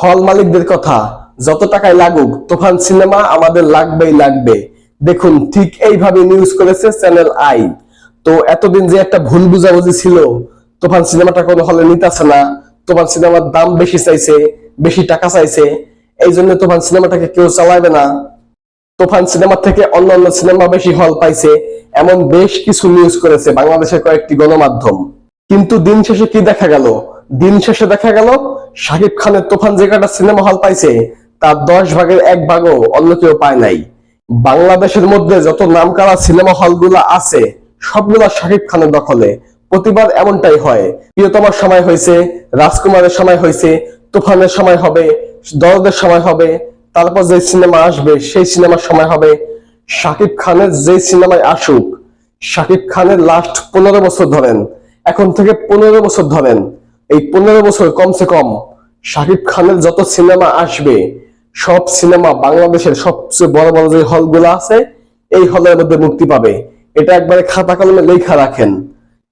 হল মালিকদের কথা, যত টাকায় লাগুক তুফান সিনেমা আমাদের লাগবেই লাগবে। দেখুন ঠিক এইভাবে নিউজ করেছে চ্যানেল আই। তো এতদিন যে একটা ভুল বুঝাবুঝি ছিল, তুফান সিনেমাটা কোনো হলে নিতেছে না, তুফান সিনেমার দাম বেশি চাইছে, বেশি টাকা চাইছে, এই জন্য তুফান সিনেমাটাকে কেউ চালাবে না, তুফান সিনেমা থেকে অন্যান্য সিনেমা বেশি হল পাইছে, এমন বেশ কিছু নিউজ করেছে বাংলাদেশের কয়েকটি গণমাধ্যম। কিন্তু দিন শেষে কি দেখা গেল? দিন শেষে দেখা গেল শাকিব খানের তুফান যে কটা সিনেমা হল পাইছে তার 10 ভাগের 1 ভাগও অন্য কেউ পায় নাই। বাংলাদেশের মধ্যে যত নামকরা সিনেমা হলগুলো আছে সবগুলা শাকিব খানের দখলে। প্রতিবার এমনটাই হয়। প্রিয়তমার সময় হয়েছে, রাজকুমারের সময় হয়েছে, তুফানের সময় হবে, দরদের সময় হবে, তারপর যে সিনেমা আসবে সেই সিনেমার সময় হবে। শাকিব খানের যে সিনেমায় আসুক, শাকিব খানের লাস্ট 15 বছর ধরেন, এখন থেকে 15 বছর ধরেন, এই 15 বছর কমসে কম শাকিব খানের যত সিনেমা আসবে সব সিনেমা বাংলাদেশের সবচেয়ে বড় বড় যে হলগুলো আছে এই হলের মধ্যে মুক্তি পাবে। এটা একবারে খাতা কলমে লেখা রাখেন।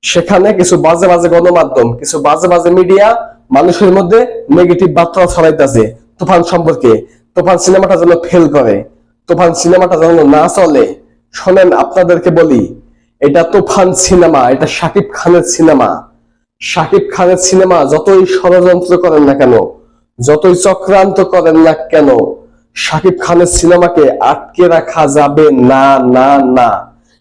সেখানে কিছু বাজে বাজে গণমাধ্যম, কিছু বাজে বাজে মিডিয়া মানুষের মধ্যে নেগেটিভ বার্তা ছড়াইতেছে তুফান সম্পর্কে, তুফান সিনেমাটা যেন ফেল করে, তুফান সিনেমাটা যেন না চলে। শোনেন, আপনাদেরকে বলি, এটা তুফান সিনেমা, এটা শাকিব খানের সিনেমা। শাকিব খানের সিনেমা যতই ষড়যন্ত্র করেন না কেন, যতই চক্রান্ত করেন না কেন, শাকিব খানের সিনেমাকে আটকে রাখা যাবে না, না, না।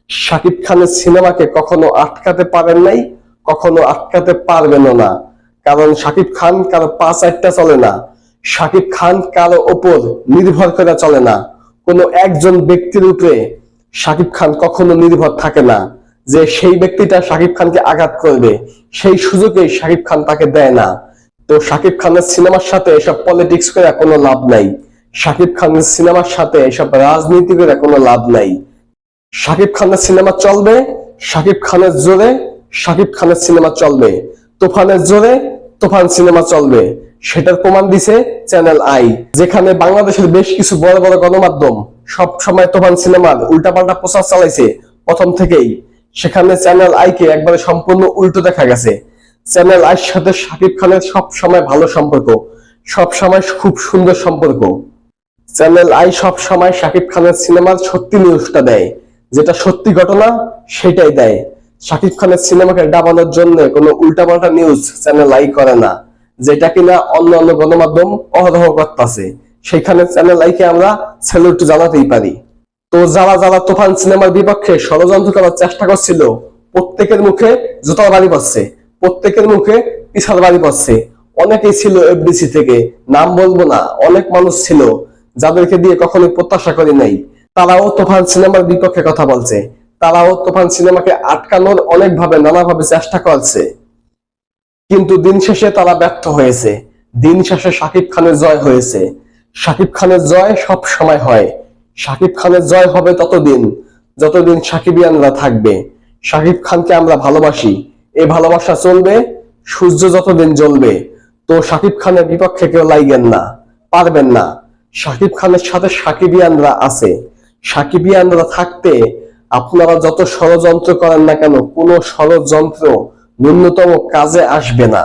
শাকিব খানের সিনেমাকে কখনো আটকাতে পারেন নাই, কখনো আটকাতে পারবেনও না। কারণ শাকিব খান কারো পা চারটা চলে না, শাকিব খান কারো ওপর নির্ভর করে চলে না। কোনো একজন ব্যক্তির উপরে শাকিব খান কখনো নির্ভর থাকে না যে সেই ব্যক্তিটা শাকিব খানকে আঘাত করবে, সেই সুযোগে শাকিব খান তাকে দেয় না। তো শাকিব খানের সিনেমার সাথে এসব পলিটিক্স করে কোনো লাভ নাই, শাকিব খানের সিনেমার সাথে এসব রাজনীতি করে কোনো লাভ নাই। শাকিব খানের সিনেমা চলবে, শাকিব খানের জোরে শাকিব খানের সিনেমা চলবে, তুফানের জোরে তুফান সিনেমা চলবে। সেটার প্রমাণ দিছে চ্যানেল আই, যেখানে বাংলাদেশের বেশ কিছু বড় বড় গণমাধ্যম সব সময় তুফান সিনেমার উল্টাপাল্টা প্রচার চালাইছে প্রথম থেকেই। সেখানে চ্যানেল আই কে একবারে সম্পূর্ণ উল্টো দেখা গেছে। চ্যানেল আইর সাথে শাকিব খানের সব সময় ভালো সম্পর্ক, সব সময় খুব সুন্দর সম্পর্ক। চ্যানেল আই সব সময় শাকিব খানের সিনেমার সত্যি নিউজটা দেয়, যেটা সত্যি ঘটনা সেটাই দেয়। শাকিব খানের সিনেমাকে ডাবানোর জন্য কোনো উল্টাপাল্টা নিউজ চ্যানেল আই করে না, যেটা কিনা অন্য অন্য গণমাধ্যম অহরহ করতেছে। সেখানে চ্যানেল আইকে আমরা স্যালুট জানাতেই পারি। তো যারা যারা তুফান সিনেমার বিপক্ষে ষড়যন্ত্র করার চেষ্টা করছিল প্রত্যেকের মুখে জুতার বাড়ি পড়ছে, প্রত্যেকের মুখে পিছার বাড়ি পড়ছে। অনেকেই ছিল এফডিসি থেকে, নাম বলবো না, অনেক মানুষ ছিল যাদেরকে দিয়ে কখনোই প্রত্যাশা করি নাই। তারাও তুফান সিনেমার বিপক্ষে কথা বলছে, তারাও তুফান সিনেমাকে আটকানোর অনেকভাবে নানাভাবে চেষ্টা করছে, কিন্তু দিন শেষে তারা ব্যর্থ হয়েছে। দিন শেষে শাকিব খানের জয় হয়েছে। শাকিব খানের জয় সব সময় হয়। শাকিব খানের জয় হবে ততদিন যতদিন সাকিবিয়ানরা থাকবে। শাকিব খানকে আমরা ভালোবাসি, এই ভালোবাসা চলবে সূর্য যতদিন জ্বলবে। তো শাকিব খানের বিপক্ষে কেউ লাইগেন না, পারবেন না। শাকিব খানের সাথে সাকিবিয়ানরা আছে, সাকিবিয়ানরা থাকতে আপনারা যত ষড়যন্ত্র করেন না কেন, কোনো ষড়যন্ত্র ন্যূনতম কাজে আসবে না।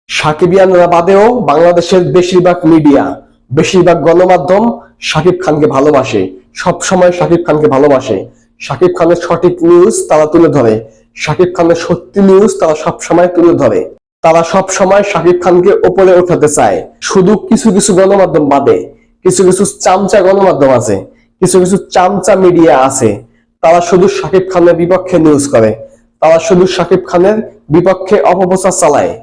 সাকিবিয়ানরা বাদেও বাংলাদেশের বেশিরভাগ মিডিয়া, বেশিরভাগ গণমাধ্যম শাকিব খানকে ভালোবাসে, সব সময় শাকিব খানকে ভালোবাসে। শাকিব খানের সঠিক নিউজ তারা তুলে ধরে, শাকিব খানের সত্যি নিউজ তারা সব সময় তুলে ধরে। তারা সব সময় শাকিব খানকে উপরে উঠাতে চায়। শুধু কিছু কিছু গণমাধ্যম বাদে কিছু কিছু চামচা গণমাধ্যম আছে, কিছু কিছু চামচা মিডিয়া আছে, তারা শুধু শাকিব খানের বিপক্ষে নিউজ করে, তারা শুধু শাকিব খানের বিপক্ষে অপপ্রচার চালায়।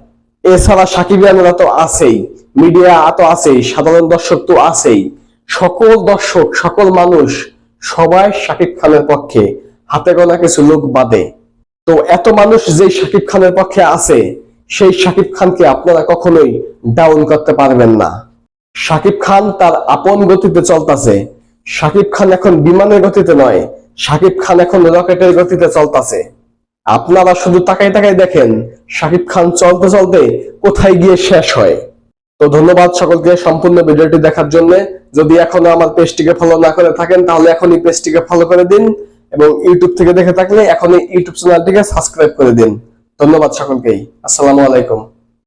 এছাড়া সাকিবিয়ানরা তো আছেই, মিডিয়া তো আছেই, সাধারণ দর্শক তো আছেই। সকল দর্শক, সকল মানুষ সবাই শাকিব খানের পক্ষে, হাতে গোনা কিছু লোক বাদে। তো এত মানুষ যে শাকিব খানের পক্ষে আছে, সেই শাকিব খানকে আপনারা কখনোই ডাউন করতে পারবেন না। শাকিব খান তার আপন গতিতে চলতেছে। শাকিব খান এখন বিমানের গতিতে নয়, শাকিব খান এখন রকেটের গতিতে চলতেছে। আপনারা শুধু তাকাই তাকাই দেখেন শাকিব খান চলতে চলতে কোথায় গিয়ে শেষ হয়। তো ধন্যবাদ সকলকে সম্পূর্ণ ভিডিওটি দেখার জন্য। যদি এখনো আমার পেজটিকে ফলো না করে থাকেন তাহলে এখনই পেজটিকে ফলো করে দিন, এবং ইউটিউব থেকে দেখে থাকলে এখনই ইউটিউব চ্যানেলটিকে সাবস্ক্রাইব করে দিন। ধন্যবাদ সকলকেই। আসসালামু আলাইকুম।